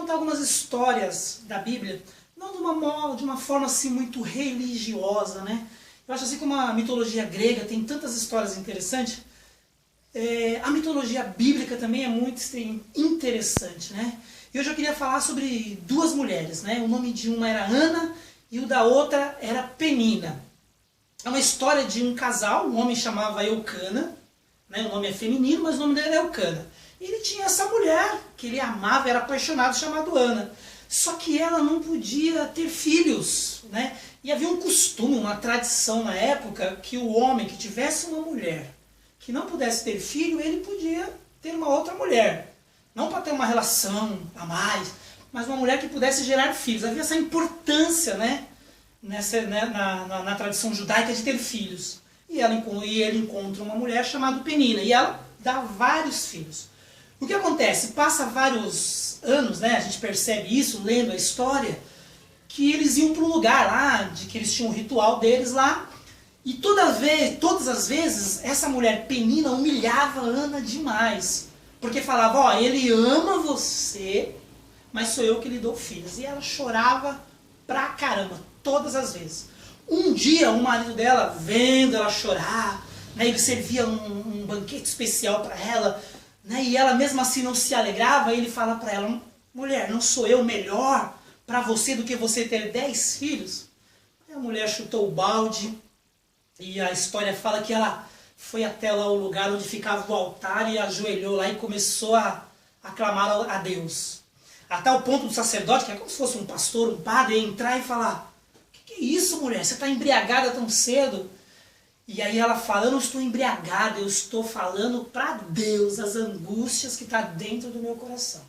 contar algumas histórias da Bíblia, não de uma forma assim muito religiosa, né? Eu acho assim como a mitologia grega tem tantas histórias interessantes, a mitologia bíblica também é muito interessante, né? E hoje eu queria falar sobre duas mulheres, né? O nome de uma era Ana e o da outra era Penina. É uma história de um casal, um homem chamava Eucana, né? O nome é feminino, mas o nome dele é Eucana. E ele tinha essa mulher que ele amava, era apaixonado, chamada Ana. Só que ela não podia ter filhos, né? E havia um costume, uma tradição na época, que o homem que tivesse uma mulher que não pudesse ter filho, ele podia ter uma outra mulher. Não para ter uma relação a mais, mas uma mulher que pudesse gerar filhos. Havia essa importância, né? Na tradição judaica de ter filhos. E ele encontra uma mulher chamada Penina, e ela dá vários filhos. O que acontece? Passa vários anos, né? A gente percebe isso lendo a história, que eles iam para um lugar lá, de que eles tinham um ritual deles lá, e todas as vezes essa mulher Penina humilhava Ana demais, porque falava, ó, ele ama você, mas sou eu que lhe dou filhos. E ela chorava pra caramba, todas as vezes. Um dia o marido dela, vendo ela chorar, né, ele servia um banquete especial para ela, né, e ela mesmo assim não se alegrava, e ele fala para ela, mulher, não sou eu melhor para você do que você ter 10 filhos? Aí a mulher chutou o balde, e a história fala que ela foi até lá o lugar onde ficava o altar e ajoelhou lá e começou a clamar a Deus. Até o ponto do sacerdote, que é como se fosse um pastor, um padre, entrar e falar, que é isso, mulher? Você está embriagada tão cedo? E aí ela fala, eu não estou embriagada, eu estou falando para Deus as angústias que está dentro do meu coração.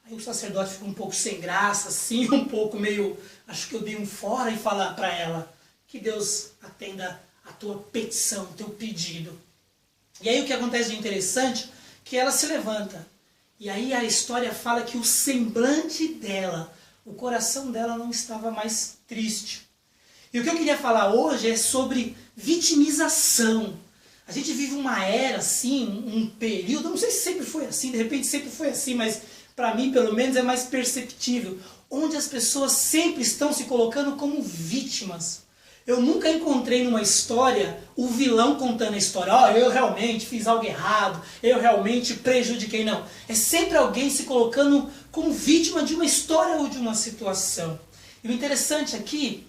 Aí o sacerdote fica um pouco sem graça, assim, um pouco meio, acho que eu dei um fora, e fala para ela, que Deus atenda a tua petição, o teu pedido. E aí o que acontece de interessante, que ela se levanta. E aí a história fala que o semblante dela, o coração dela não estava mais triste. E o que eu queria falar hoje é sobre vitimização. A gente vive uma era assim, um período, não sei se sempre foi assim, de repente sempre foi assim, mas para mim pelo menos é mais perceptível, onde as pessoas sempre estão se colocando como vítimas. Eu nunca encontrei numa história o vilão contando a história. Ó, eu realmente fiz algo errado, eu realmente prejudiquei. Não. É sempre alguém se colocando como vítima de uma história ou de uma situação. E o interessante aqui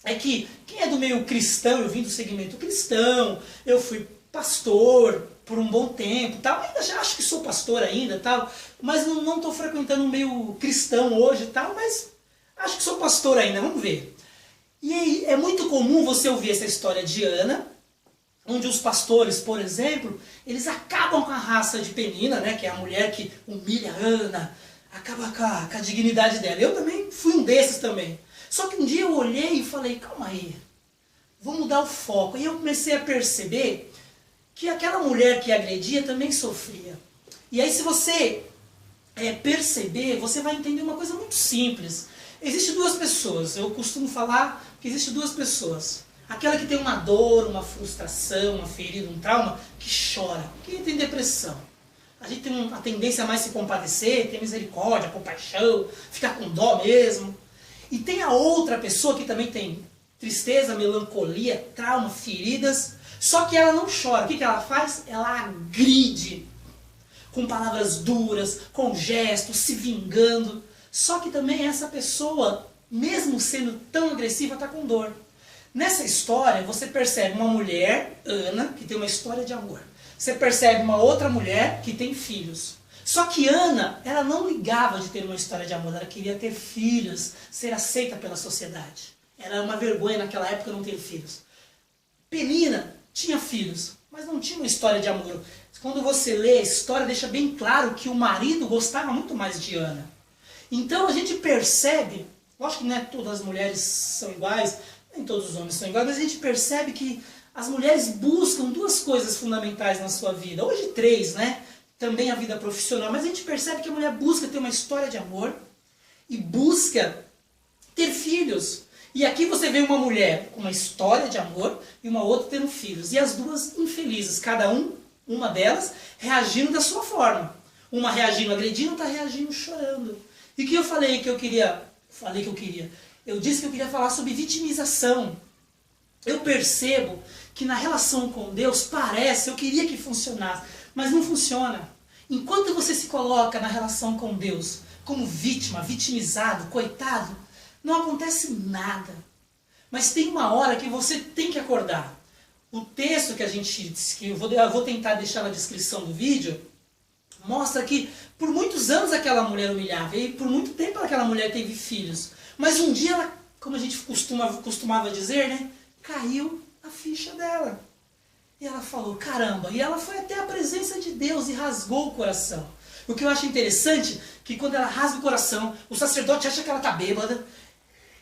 é que quem é do meio cristão, eu vim do segmento cristão, eu fui pastor por um bom tempo, tal, ainda já acho que sou pastor ainda, tal, mas não estou frequentando o meio cristão hoje, tal, mas acho que sou pastor ainda, vamos ver. E aí, é muito comum você ouvir essa história de Ana, onde os pastores, por exemplo, eles acabam com a raça de Penina, né, que é a mulher que humilha a Ana, acaba com a dignidade dela. Eu também fui um desses também. Só que um dia eu olhei e falei, calma aí, vou mudar o foco. E eu comecei a perceber que aquela mulher que agredia também sofria. E aí se você perceber, você vai entender uma coisa muito simples. Existem duas pessoas, eu costumo falar que existem duas pessoas. Aquela que tem uma dor, uma frustração, uma ferida, um trauma, que chora, que tem depressão. A gente tem uma tendência a mais se compadecer, ter misericórdia, compaixão, ficar com dó mesmo. E tem a outra pessoa que também tem tristeza, melancolia, trauma, feridas, só que ela não chora. O que ela faz? Ela agride, com palavras duras, com gestos, se vingando. Só que também essa pessoa, mesmo sendo tão agressiva, está com dor. Nessa história, você percebe uma mulher, Ana, que tem uma história de amor. Você percebe uma outra mulher que tem filhos. Só que Ana, ela não ligava de ter uma história de amor, ela queria ter filhos, ser aceita pela sociedade. Era uma vergonha naquela época não ter filhos. Penina tinha filhos, mas não tinha uma história de amor. Quando você lê a história, deixa bem claro que o marido gostava muito mais de Ana. Então a gente percebe, lógico que não é todas as mulheres são iguais, nem todos os homens são iguais, mas a gente percebe que as mulheres buscam duas coisas fundamentais na sua vida. Hoje 3, né? Também a vida profissional, mas a gente percebe que a mulher busca ter uma história de amor e busca ter filhos. E aqui você vê uma mulher com uma história de amor e uma outra tendo filhos. E as duas infelizes, uma delas, reagindo da sua forma. Uma reagindo agredindo, outra reagindo chorando. E que eu falei que eu queria... Eu disse que eu queria falar sobre vitimização. Eu percebo que na relação com Deus parece, eu queria que funcionasse, mas não funciona. Enquanto você se coloca na relação com Deus como vítima, vitimizado, coitado, não acontece nada. Mas tem uma hora que você tem que acordar. O texto que eu vou tentar deixar na descrição do vídeo, mostra que por muitos anos aquela mulher humilhava, e por muito tempo aquela mulher teve filhos. Mas um dia ela, como a gente costumava dizer, né, caiu a ficha dela. E ela falou, caramba, e ela foi até a presença de Deus e rasgou o coração. O que eu acho interessante, que quando ela rasga o coração, o sacerdote acha que ela está bêbada,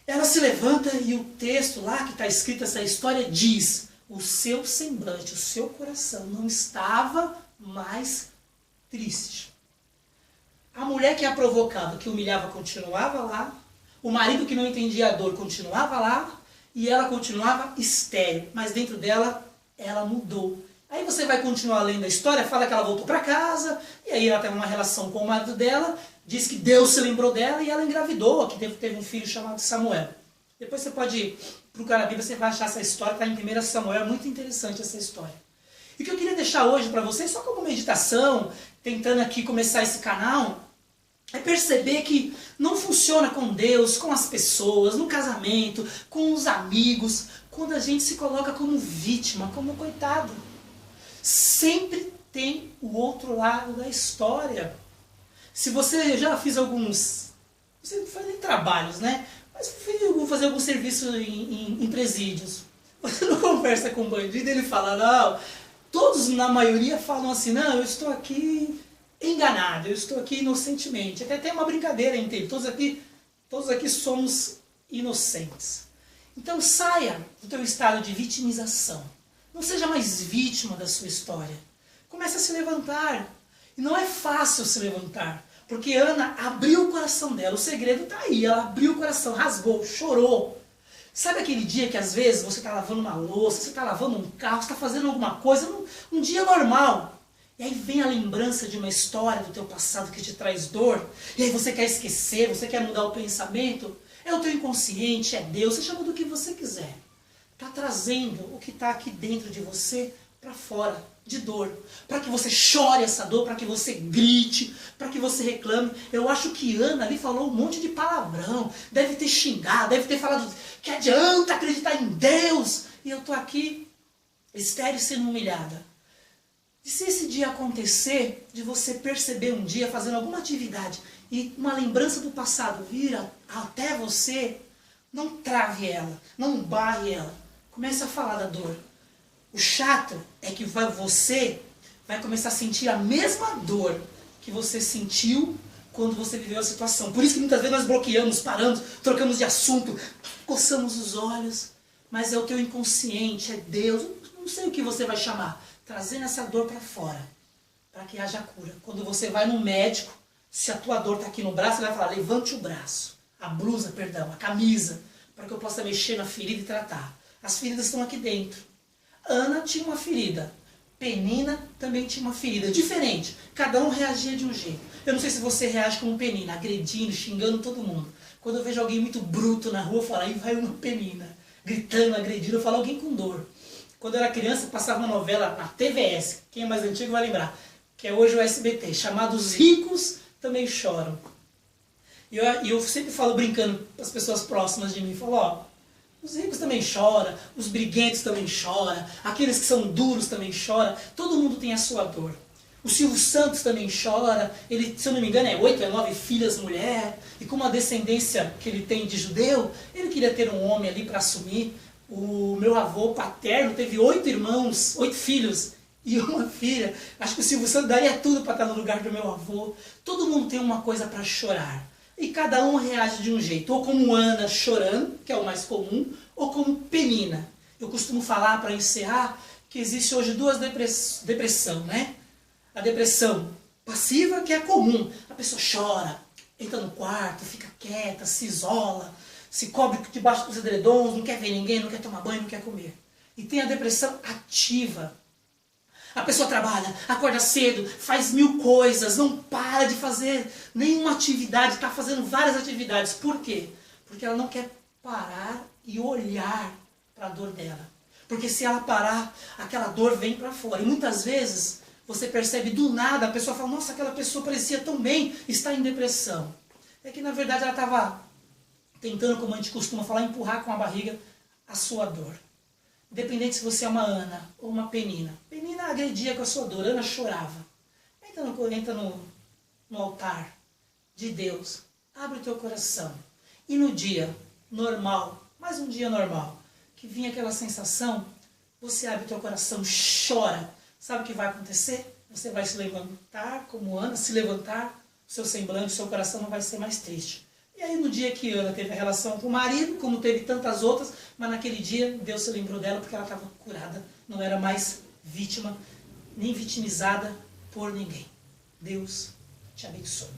ela se levanta e o texto lá que está escrito essa história diz, o seu semblante, o seu coração não estava mais triste. A mulher que a provocava, que humilhava, continuava lá, o marido que não entendia a dor continuava lá, e ela continuava estéril, mas dentro dela, ela mudou. Aí você vai continuar lendo a história, fala que ela voltou para casa, e aí ela tem uma relação com o marido dela, diz que Deus se lembrou dela e ela engravidou, que teve um filho chamado Samuel. Depois você pode procurar na Bíblia, você vai achar essa história, está em 1 Samuel, é muito interessante essa história. E o que eu queria deixar hoje para vocês, só como meditação, tentando aqui começar esse canal, é perceber que não funciona com Deus, com as pessoas, no casamento, com os amigos, quando a gente se coloca como vítima, como coitado. Sempre tem o outro lado da história. Se você já fiz alguns, você não faz nem trabalhos, né? Mas fazer algum serviço em presídios. Você não conversa com o bandido, ele fala, não, todos na maioria falam assim, não, eu estou aqui enganado, eu estou aqui inocentemente. Até tem uma brincadeira entre eles, todos aqui somos inocentes. Então saia do teu estado de vitimização. Não seja mais vítima da sua história. Comece a se levantar. E não é fácil se levantar. Porque Ana abriu o coração dela. O segredo está aí. Ela abriu o coração, rasgou, chorou. Sabe aquele dia que às vezes você está lavando uma louça, você está lavando um carro, você está fazendo alguma coisa, um dia normal. E aí vem a lembrança de uma história do teu passado que te traz dor. E aí você quer esquecer, você quer mudar o pensamento. É o teu inconsciente, é Deus, você chama do que você quiser. Está trazendo o que está aqui dentro de você para fora, de dor. Para que você chore essa dor, para que você grite, para que você reclame. Eu acho que Ana ali falou um monte de palavrão. Deve ter xingado, deve ter falado que adianta acreditar em Deus. E eu estou aqui, estéril, sendo humilhada. E se esse dia acontecer, de você perceber um dia, fazendo alguma atividade, e uma lembrança do passado vir até você, não trave ela, não barre ela. Comece a falar da dor. O chato é que você vai começar a sentir a mesma dor que você sentiu quando você viveu a situação. Por isso que muitas vezes nós bloqueamos, paramos, trocamos de assunto, coçamos os olhos. Mas é o teu inconsciente, é Deus, não sei o que você vai chamar, trazendo essa dor para fora, para que haja cura. Quando você vai no médico, se a tua dor está aqui no braço, ele vai falar, levante o braço, a blusa, perdão, a camisa, para que eu possa mexer na ferida e tratar. As feridas estão aqui dentro. Ana tinha uma ferida. Penina também tinha uma ferida. Diferente. Cada um reagia de um jeito. Eu não sei se você reage como Penina, agredindo, xingando todo mundo. Quando eu vejo alguém muito bruto na rua, eu falo, aí vai uma Penina. Gritando, agredindo, eu falo alguém com dor. Quando eu era criança, passava uma novela na TVS. Quem é mais antigo vai lembrar. Que é hoje o SBT. Chamado Os Ricos Também Choram. E eu sempre falo brincando para as pessoas próximas de mim. Falo, ó, os ricos também choram, os briguentos também choram, aqueles que são duros também choram, todo mundo tem a sua dor. O Silvio Santos também chora, ele, se eu não me engano, é 8 ou 9 filhas mulher, e com uma descendência que ele tem de judeu, ele queria ter um homem ali para assumir. O meu avô paterno teve 8 irmãos, 8 filhos e uma filha. Acho que o Silvio Santos daria tudo para estar no lugar do meu avô. Todo mundo tem uma coisa para chorar. E cada um reage de um jeito, ou como Ana chorando, que é o mais comum, ou como Penina. Eu costumo falar, para encerrar, que existe hoje duas depressões, né? A depressão passiva, que é comum. A pessoa chora, entra no quarto, fica quieta, se isola, se cobre debaixo dos edredons, não quer ver ninguém, não quer tomar banho, não quer comer. E tem a depressão ativa. A pessoa trabalha, acorda cedo, faz 1000 coisas, não para de fazer nenhuma atividade, está fazendo várias atividades. Por quê? Porque ela não quer parar e olhar para a dor dela. Porque se ela parar, aquela dor vem para fora. E muitas vezes você percebe do nada, a pessoa fala, nossa, aquela pessoa parecia tão bem, está em depressão. É que na verdade ela estava tentando, como a gente costuma falar, empurrar com a barriga a sua dor. Independente se você é uma Ana ou uma Penina. Penina agredia com a sua dor, Ana chorava. Entra no altar de Deus, abre o teu coração. E no dia normal, mais um dia normal, que vinha aquela sensação, você abre o teu coração, chora. Sabe o que vai acontecer? Você vai se levantar como Ana, se levantar, o seu semblante, o seu coração não vai ser mais triste. E aí no dia que Ana teve a relação com o marido, como teve tantas outras, mas naquele dia Deus se lembrou dela porque ela estava curada, não era mais vítima, nem vitimizada por ninguém. Deus te abençoe.